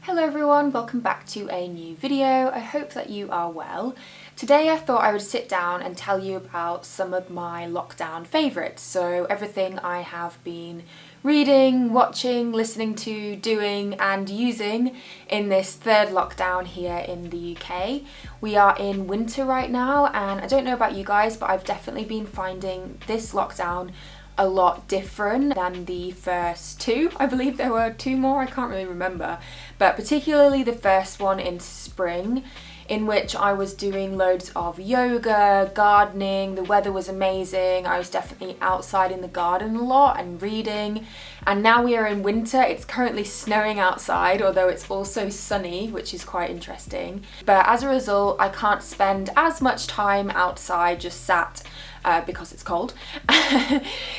Hello everyone, welcome back to a new video. I hope that you are well. Today I thought I would sit down and tell you about some of my lockdown favourites. So everything I have been reading, watching, listening to, doing and using in this third lockdown here in the UK. We are in winter right now and I don't know about you guys, but I've definitely been finding this lockdown a lot different than the first two. I believe there were two more, I can't really remember, but particularly the first one in spring, in which I was doing loads of yoga, gardening, the weather was amazing, I was definitely outside in the garden a lot and reading. And now we are in winter, it's currently snowing outside, although it's also sunny, which is quite interesting. But as a result, I can't spend as much time outside just sat because it's cold.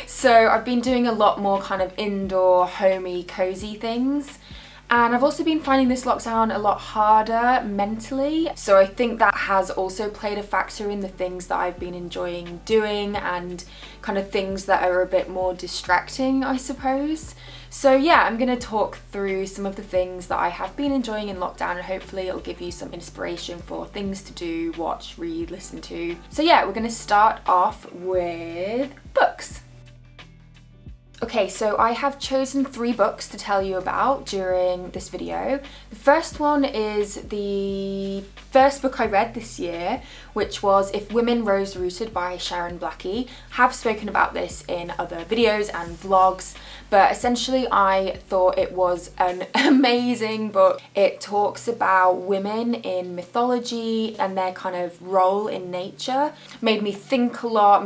So I've been doing a lot more kind of indoor, homey, cozy things. And I've also been finding this lockdown a lot harder mentally. So I think that has also played a factor in the things that I've been enjoying doing and kind of things that are a bit more distracting, I suppose. So yeah, I'm going to talk through some of the things that I have been enjoying in lockdown and hopefully it'll give you some inspiration for things to do, watch, read, listen to. So yeah, we're going to start off with books. Okay, so I have chosen 3 books to tell you about during this video. The first one is the first book I read this year, which was If Women Rose Rooted by Sharon Blackie. I have spoken about this in other videos and vlogs, but essentially I thought it was an amazing book. It talks about women in mythology and their kind of role in nature. Made me think a lot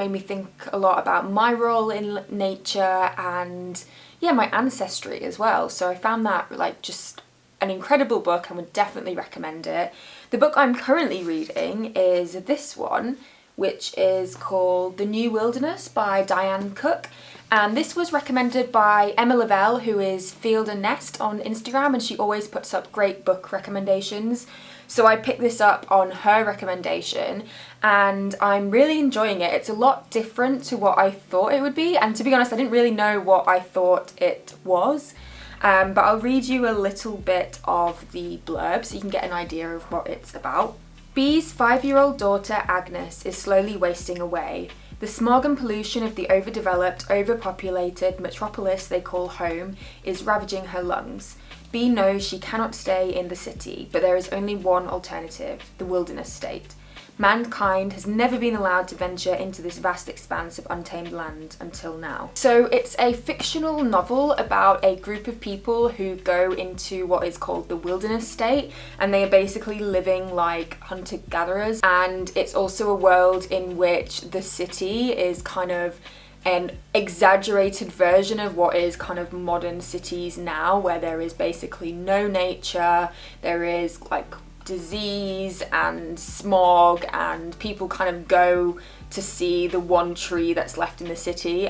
about my role in nature and yeah, my ancestry as well. So I found that like just an incredible book and would definitely recommend it. The book I'm currently reading is this one, which is called The New Wilderness by Diane Cook. And this was recommended by Emma Lavelle, who is Field and Nest on Instagram, and she always puts up great book recommendations. So I picked this up on her recommendation and I'm really enjoying it. It's a lot different to what I thought it would be, and to be honest, I didn't really know what I thought it was. But I'll read you a little bit of the blurb so you can get an idea of what it's about. Bee's 5-year-old daughter Agnes is slowly wasting away. The smog and pollution of the overdeveloped, overpopulated metropolis they call home is ravaging her lungs. Bee knows she cannot stay in the city, but there is only one alternative, the wilderness state. Mankind has never been allowed to venture into this vast expanse of untamed land until now. So it's a fictional novel about a group of people who go into what is called the wilderness state, and they are basically living like hunter-gatherers. And it's also a world in which the city is kind of an exaggerated version of what is kind of modern cities now, where there is basically no nature, there is like disease and smog, and people kind of go to see the one tree that's left in the city.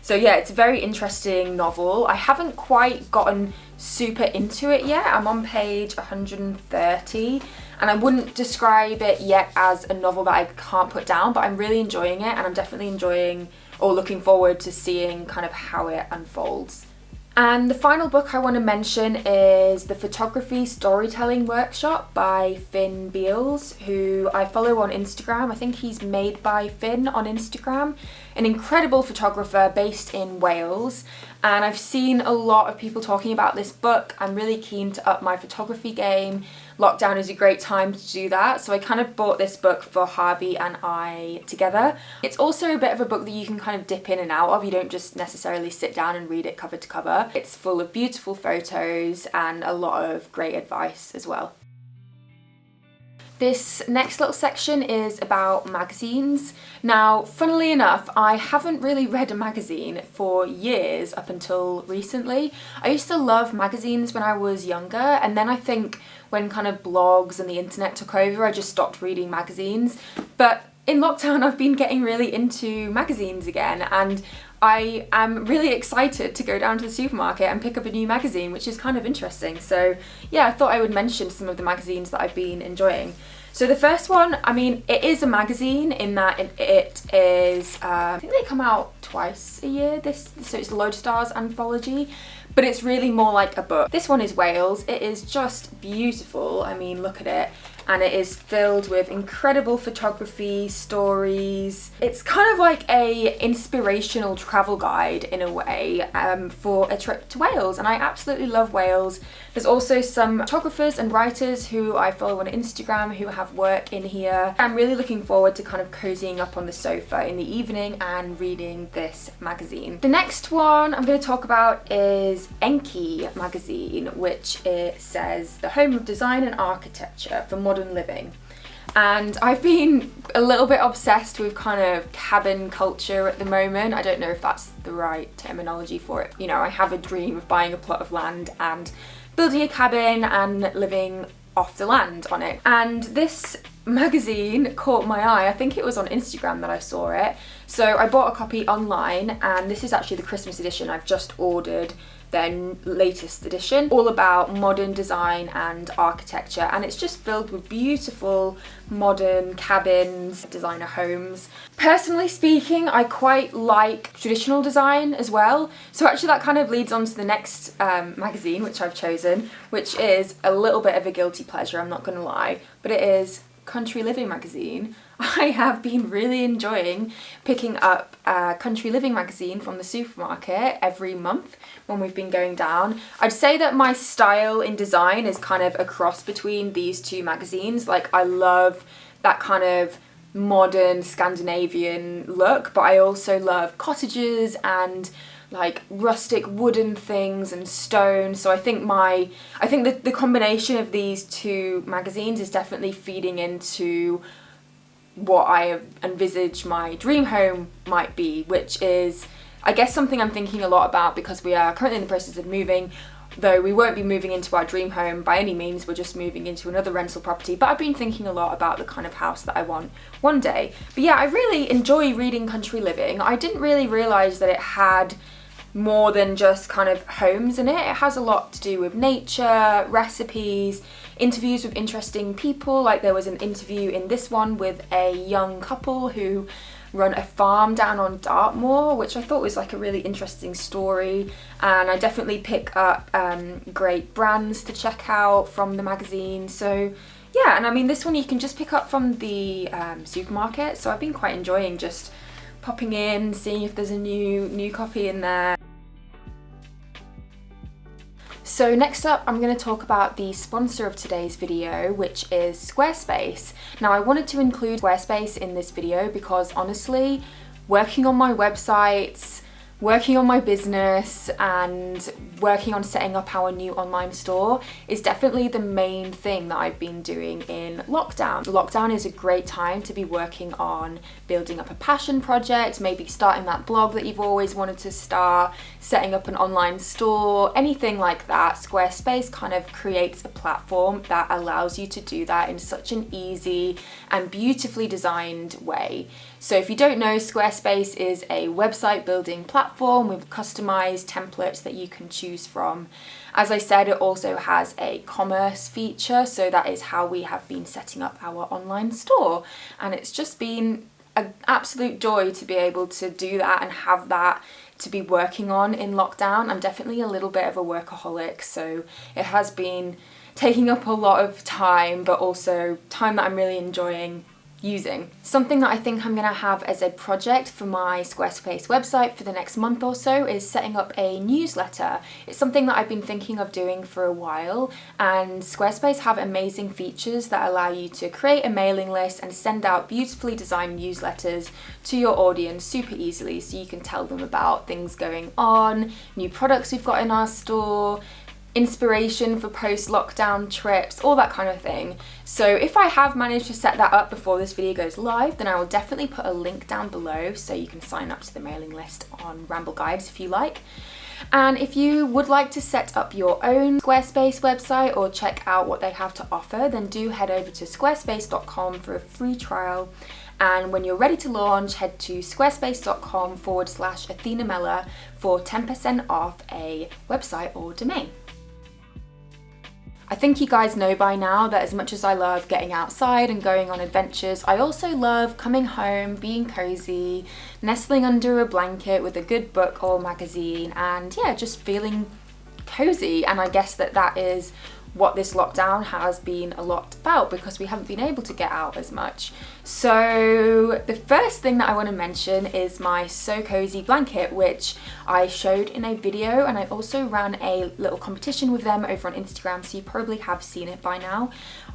So yeah, it's a very interesting novel. I haven't quite gotten super into it yet. I'm on page 130 and I wouldn't describe it yet as a novel that I can't put down, but I'm really enjoying it and I'm definitely enjoying or looking forward to seeing kind of how it unfolds. And the final book I want to mention is The Photography Storytelling Workshop by Finn Beals, who I follow on Instagram. I think he's Made by Finn on Instagram, an incredible photographer based in Wales. And I've seen a lot of people talking about this book. I'm really keen to up my photography game. Lockdown is a great time to do that, so I kind of bought this book for Harvey and I together. It's also a bit of a book that you can kind of dip in and out of. You don't just necessarily sit down and read it cover to cover. It's full of beautiful photos and a lot of great advice as well. This next little section is about magazines. Now, funnily enough, I haven't really read a magazine for years up until recently. I used to love magazines when I was younger, and then I think when kind of blogs and the internet took over, I just stopped reading magazines. But in lockdown, I've been getting really into magazines again, and I am really excited to go down to the supermarket and pick up a new magazine, which is kind of interesting. So yeah, I thought I would mention some of the magazines that I've been enjoying. So the first one, I mean, it is a magazine in that it is, I think they come out twice a year, so it's Lodestar's anthology, but it's really more like a book. This one is Wales. It is just beautiful. I mean, look at it. And it is filled with incredible photography, stories. It's kind of like a inspirational travel guide in a way for a trip to Wales, and I absolutely love Wales. There's also some photographers and writers who I follow on Instagram who have work in here. I'm really looking forward to kind of cozying up on the sofa in the evening and reading this magazine. The next one I'm going to talk about is Enki magazine, which it says the home of design and architecture for modern living. And I've been a little bit obsessed with kind of cabin culture at the moment. I don't know if that's the right terminology for it. You know, I have a dream of buying a plot of land and building a cabin and living off the land on it. And this magazine caught my eye. I think it was on Instagram that I saw it. So I bought a copy online, and this is actually the Christmas edition. I've just ordered their latest edition, all about modern design and architecture, and it's just filled with beautiful modern cabins, designer homes. Personally speaking, I quite like traditional design as well, so actually that kind of leads on to the next magazine which I've chosen, which is a little bit of a guilty pleasure, I'm not gonna lie, but it is Country Living magazine. I have been really enjoying picking up a Country Living magazine from the supermarket every month when we've been going down. I'd say that my style in design is kind of a cross between these two magazines. Like, I love that kind of modern Scandinavian look, but I also love cottages and like rustic wooden things and stone. So I think that the combination of these two magazines is definitely feeding into what I have envisaged my dream home might be, which is, I guess, something I'm thinking a lot about because we are currently in the process of moving, though we won't be moving into our dream home by any means, we're just moving into another rental property, but I've been thinking a lot about the kind of house that I want one day. But yeah, I really enjoy reading Country Living. I didn't really realise that it had more than just kind of homes in it. It has a lot to do with nature, recipes, interviews with interesting people. Like, there was an interview in this one with a young couple who run a farm down on Dartmoor, which I thought was like a really interesting story. And I definitely pick up great brands to check out from the magazine. So yeah, and I mean, this one you can just pick up from the supermarket, so I've been quite enjoying just popping in, seeing if there's a new copy in there. So next up, I'm going to talk about the sponsor of today's video, which is Squarespace. Now, I wanted to include Squarespace in this video because honestly, working on my websites, working on my business, and working on setting up our new online store is definitely the main thing that I've been doing in lockdown. Lockdown is a great time to be working on building up a passion project, maybe starting that blog that you've always wanted to start, setting up an online store, anything like that. Squarespace kind of creates a platform that allows you to do that in such an easy and beautifully designed way. So if you don't know, Squarespace is a website building platform with customized templates that you can choose from. As I said, it also has a commerce feature, so that is how we have been setting up our online store. And it's just been an absolute joy to be able to do that and have that to be working on in lockdown. I'm definitely a little bit of a workaholic, so it has been taking up a lot of time, but also time that I'm really enjoying using. Something that I think I'm going to have as a project for my Squarespace website for the next month or so is setting up a newsletter. It's something that I've been thinking of doing for a while, and Squarespace have amazing features that allow you to create a mailing list and send out beautifully designed newsletters to your audience super easily, so you can tell them about things going on, new products we've got in our store, inspiration for post-lockdown trips, all that kind of thing. So if I have managed to set that up before this video goes live, then I will definitely put a link down below so you can sign up to the mailing list on Ramble Guides if you like. And if you would like to set up your own Squarespace website or check out what they have to offer, then do head over to squarespace.com for a free trial. And when you're ready to launch, head to squarespace.com/AthenaMella for 10% off a website or domain. I think you guys know by now that as much as I love getting outside and going on adventures, I also love coming home, being cozy, nestling under a blanket with a good book or magazine, and yeah, just feeling cozy. And I guess that is what this lockdown has been a lot about, because we haven't been able to get out as much. So the first thing that I want to mention is my So Cozy blanket, which I showed in a video, and I also ran a little competition with them over on Instagram, so you probably have seen it by now.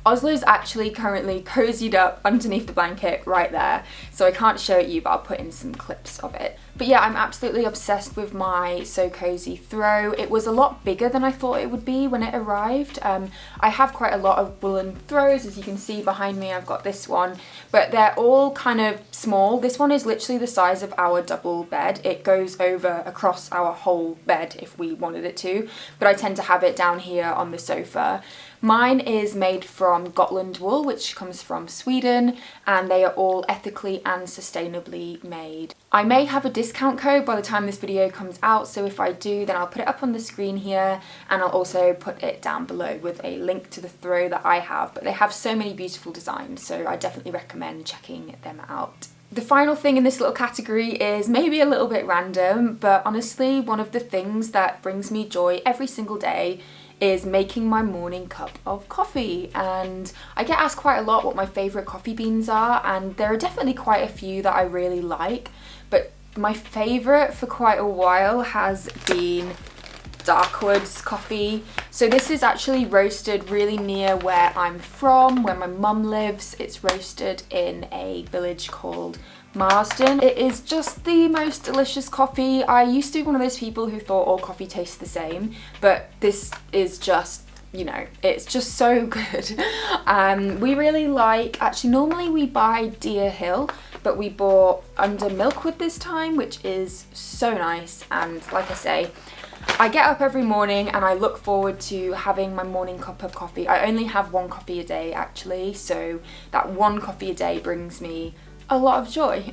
Oslo's actually currently cozied up underneath the blanket right there, so I can't show it you, but I'll put in some clips of it. But yeah, I'm absolutely obsessed with my So Cozy throw. It was a lot bigger than I thought it would be when it arrived. I have quite a lot of woolen throws, as you can see behind me. I've got this one, but they're all kind of small. This one is literally the size of our double bed. It goes over across our whole bed if we wanted it to, but I tend to have it down here on the sofa. Mine is made from Gotland wool, which comes from Sweden, and they are all ethically and sustainably made. I may have a discount code by the time this video comes out, so if I do, then I'll put it up on the screen here, and I'll also put it down below with a link to the throw that I have. But they have so many beautiful designs, so I definitely recommend checking them out. The final thing in this little category is maybe a little bit random, but honestly, one of the things that brings me joy every single day is making my morning cup of coffee. And I get asked quite a lot what my favourite coffee beans are, and there are definitely quite a few that I really like, but my favourite for quite a while has been Darkwoods coffee. So this is actually roasted really near where I'm from, where my mum lives. It's roasted in a village called Marsden. It is just the most delicious coffee. I used to be one of those people who thought all coffee tastes the same, but this is just, you know, it's just so good. We really like, actually normally we buy Deer Hill, but we bought Under Milkwood this time, which is so nice. And like I say, I get up every morning and I look forward to having my morning cup of coffee. I only have one coffee a day actually, so that one coffee a day brings me a lot of joy.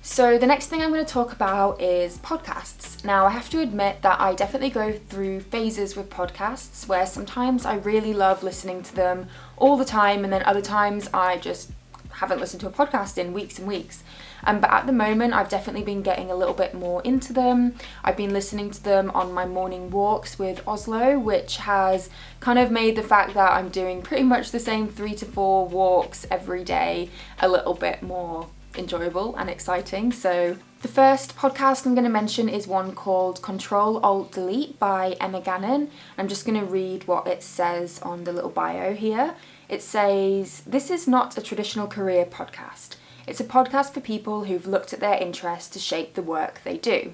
So the next thing I'm going to talk about is podcasts. Now I have to admit that I definitely go through phases with podcasts where sometimes I really love listening to them all the time, and then other times I just haven't listened to a podcast in weeks and weeks. But at the moment I've definitely been getting a little bit more into them. I've been listening to them on my morning walks with Oslo, which has kind of made the fact that I'm doing pretty much the same 3 to 4 walks every day a little bit more enjoyable and exciting. So the first podcast I'm going to mention is one called Control-Alt-Delete by Emma Gannon. I'm just going to read what it says on the little bio here. It says, "This is not a traditional career podcast. It's a podcast for people who've looked at their interests to shape the work they do."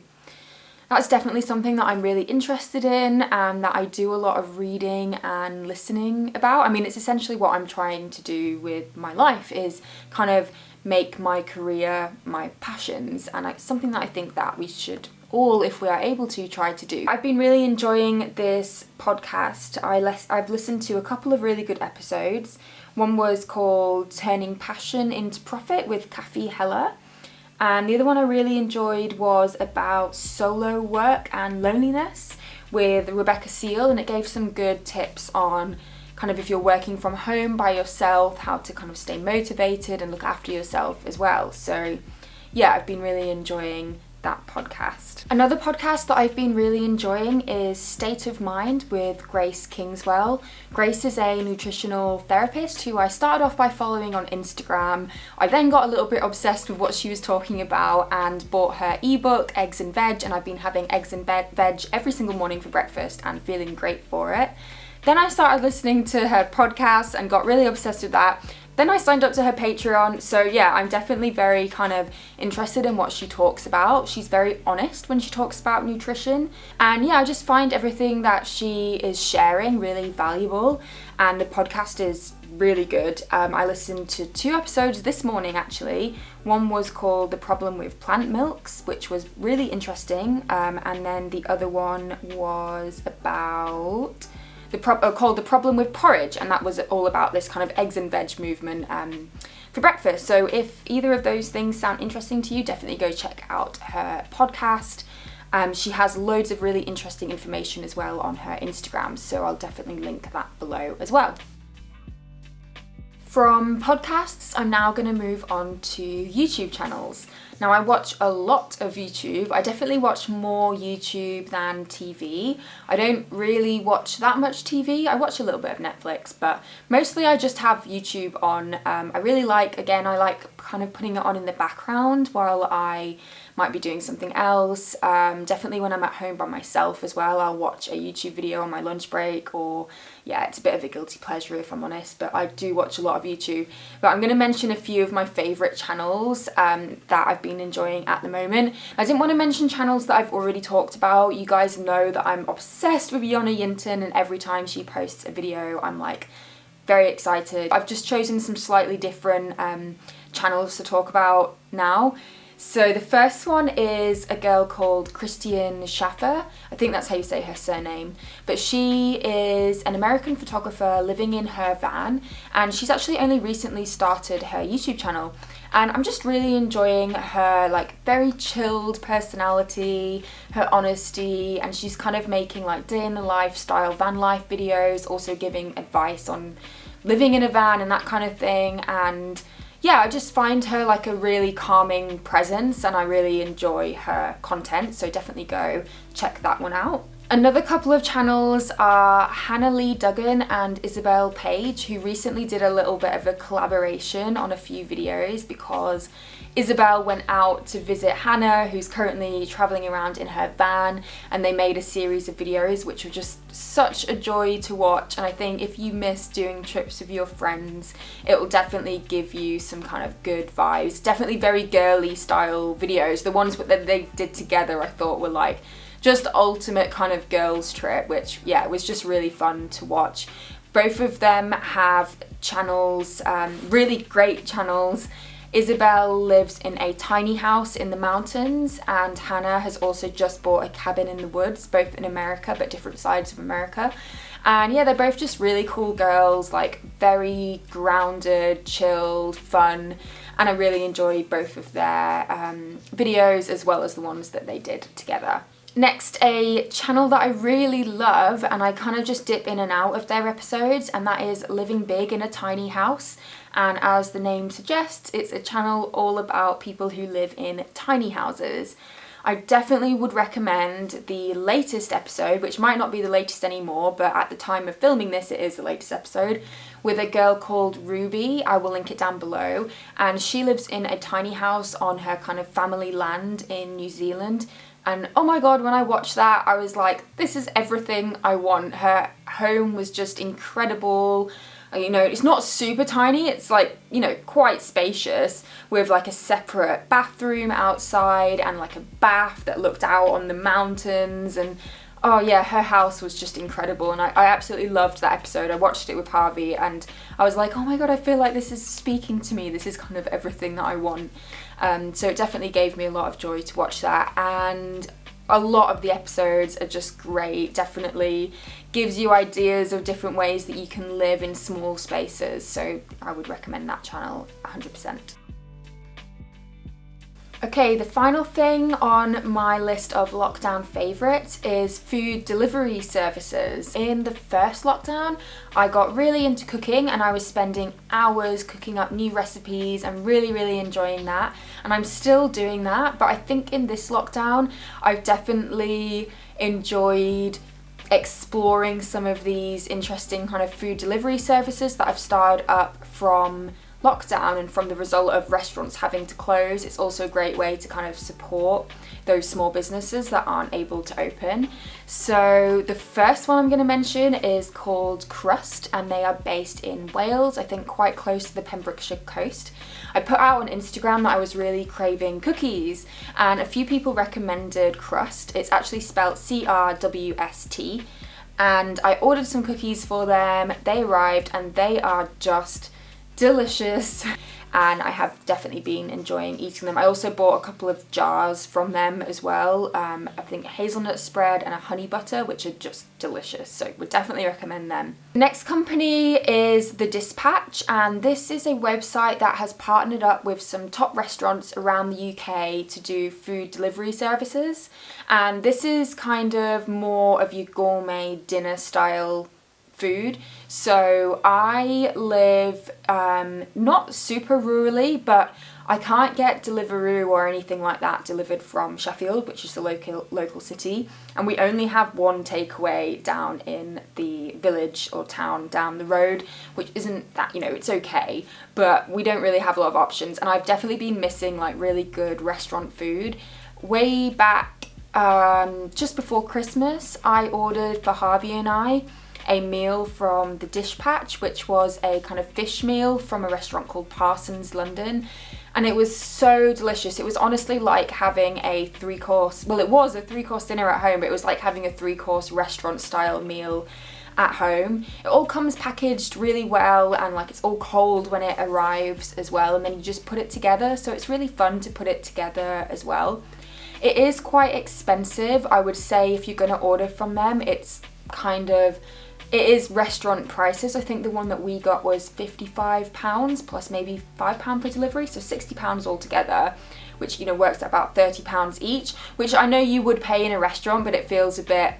That's definitely something that I'm really interested in and that I do a lot of reading and listening about. I mean, it's essentially what I'm trying to do with my life, is kind of make my career my passions, and it's something that I think that we should all, if we are able to, try to do. I've been really enjoying this podcast. I've listened to a couple of really good episodes. One was called Turning Passion into Profit with Kathy Heller, and the other one I really enjoyed was about solo work and loneliness with Rebecca Seal, and it gave some good tips on kind of if you're working from home by yourself, how to kind of stay motivated and look after yourself as well. So yeah, I've been really enjoying that podcast. Another podcast that I've been really enjoying is State of Mind with Grace Kingswell. Grace is a nutritional therapist who I started off by following on Instagram. I then got a little bit obsessed with what she was talking about and bought her ebook, Eggs and Veg, and I've been having eggs and veg every single morning for breakfast and feeling great for it. Then I started listening to her podcast and got really obsessed with that. Then I signed up to her Patreon, so yeah, I'm definitely very kind of interested in what she talks about. She's very honest when she talks about nutrition, and yeah, I just find everything that she is sharing really valuable, and the podcast is really good. I listened to 2 episodes this morning actually. One was called The Problem with Plant Milks, which was really interesting, and then the other one was about called The Problem with Porridge, and that was all about this kind of eggs and veg movement for breakfast. So if either of those things sound interesting to you, definitely go check out her podcast. She has loads of really interesting information as well on her Instagram, so I'll definitely link that below as well. From podcasts, I'm now going to move on to YouTube channels. Now, I watch a lot of YouTube. I definitely watch more YouTube than TV. I don't really watch that much TV. I watch a little bit of Netflix, but mostly I just have YouTube on. I really like, again, I like kind of putting it on in the background while I might be doing something else. Definitely when I'm at home by myself as well, I'll watch a YouTube video on my lunch break, or yeah, it's a bit of a guilty pleasure if I'm honest, but I do watch a lot of YouTube. But I'm going to mention a few of my favourite channels that I've been enjoying at the moment. I didn't want to mention channels that I've already talked about. You guys know that I'm obsessed with Yona Yinton, and every time she posts a video I'm like very excited. I've just chosen some slightly different channels to talk about now. So the first one is a girl called Christian Schaffer. I think that's how you say her surname. But she is an American photographer living in her van, and she's actually only recently started her YouTube channel. And I'm just really enjoying her like very chilled personality, her honesty, and she's kind of making like day in the life style van life videos, also giving advice on living in a van and that kind of thing. And yeah, I just find her like a really calming presence, and I really enjoy her content, so definitely go check that one out. Another couple of channels are Hannah Lee Duggan and Isabel Page, who recently did a little bit of a collaboration on a few videos because Isabel went out to visit Hannah, who's currently traveling around in her van, and they made a series of videos which were just such a joy to watch. And I think if you miss doing trips with your friends, it will definitely give you some kind of good vibes. Definitely very girly style videos. The ones that they did together I thought were like just ultimate kind of girls trip, which yeah, it was just really fun to watch. Both of them have channels, really great channels. Isabel lives in a tiny house in the mountains, and Hannah has also just bought a cabin in the woods, both in America but different sides of America. And yeah, they're both just really cool girls, like very grounded, chilled, fun, and I really enjoy both of their videos as well as the ones that they did together. Next, a channel that I really love, and I kind of just dip in and out of their episodes, and that is Living Big in a Tiny House. And as the name suggests, it's a channel all about people who live in tiny houses. I definitely would recommend the latest episode, which might not be the latest anymore, but at the time of filming this it is the latest episode, with a girl called Ruby. I will link it down below, and she lives in a tiny house on her kind of family land in New Zealand. And oh my god, when I watched that, I was like, this is everything I want. Her home was just incredible. You know, it's not super tiny, it's like, you know, quite spacious, with like a separate bathroom outside and like a bath that looked out on the mountains. And oh yeah, her house was just incredible, and I absolutely loved that episode. I watched it with Harvey and I was like, oh my god, I feel like this is speaking to me. This is kind of everything that I want. So it definitely gave me a lot of joy to watch that, and a lot of the episodes are just great. Definitely gives you ideas of different ways that you can live in small spaces, so I would recommend that channel 100%. Okay, the final thing on my list of lockdown favourites is food delivery services. In the first lockdown, I got really into cooking, and I was spending hours cooking up new recipes and really enjoying that. And I'm still doing that, but I think in this lockdown, I've definitely enjoyed exploring some of these interesting kind of food delivery services that I've started up from lockdown and from the result of restaurants having to close. It's also a great way to kind of support those small businesses that aren't able to open. So the first one I'm going to mention is called Crust, and they are based in Wales, I think quite close to the Pembrokeshire coast. I put out on Instagram that I was really craving cookies, and a few people recommended Crust. It's actually spelled CRWST, and I ordered some cookies for them. They arrived and they are just delicious, and I have definitely been enjoying eating them. I also bought a couple of jars from them as well. I think hazelnut spread and a honey butter, which are just delicious, so would definitely recommend them. The next company is The Dispatch, and this is a website that has partnered up with some top restaurants around the UK to do food delivery services, and this is kind of more of your gourmet dinner style food. So I live not super rurally, but I can't get Deliveroo or anything like that delivered from Sheffield, which is the local city, and we only have one takeaway down in the village or town down the road, which isn't that, you know, it's okay, but we don't really have a lot of options, and I've definitely been missing like really good restaurant food. Way back just before Christmas, I ordered for Harvey and I a meal from The Dispatch, which was a kind of fish meal from a restaurant called Parsons London, and it was so delicious. It was honestly like having a three-course, well, it was a three-course dinner at home, but it was like having a three-course restaurant style meal at home. It all comes packaged really well, and like it's all cold when it arrives as well, and then you just put it together, so it's really fun to put it together as well. It is quite expensive, I would say. If you're gonna order from them, it's kind of, it is restaurant prices. I think the one that we got was £55 plus maybe £5 for delivery, so £60 altogether, which, you know, works at about £30 each, which I know you would pay in a restaurant, but it feels a bit,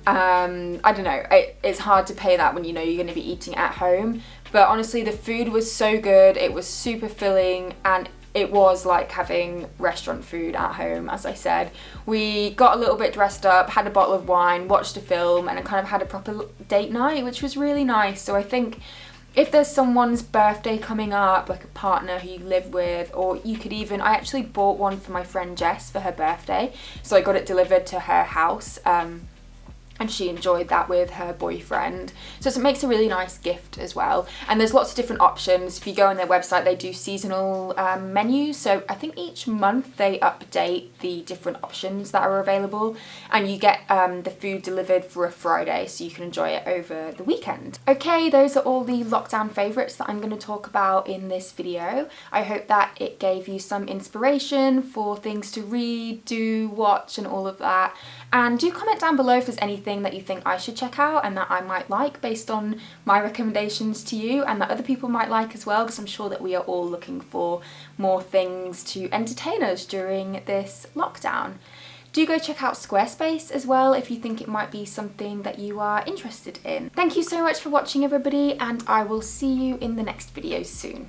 I don't know, it's hard to pay that when you know you're going to be eating at home. But honestly, the food was so good, it was super filling, and it was like having restaurant food at home, as I said. We got a little bit dressed up, had a bottle of wine, watched a film, and I kind of had a proper date night, which was really nice. So I think if there's someone's birthday coming up, like a partner who you live with, or you could even, I actually bought one for my friend Jess for her birthday, so I got it delivered to her house, and she enjoyed that with her boyfriend. So it makes a really nice gift as well. And there's lots of different options. If you go on their website, they do seasonal menus. So I think each month they update the different options that are available, and you get the food delivered for a Friday, so you can enjoy it over the weekend. Okay, those are all the lockdown favourites that I'm going to talk about in this video. I hope that it gave you some inspiration for things to read, do, watch, and all of that. And do comment down below if there's anything that you think I should check out and that I might like based on my recommendations to you, and that other people might like as well, because I'm sure that we are all looking for more things to entertain us during this lockdown. Do go check out Squarespace as well if you think it might be something that you are interested in. Thank you so much for watching, everybody, and I will see you in the next video soon.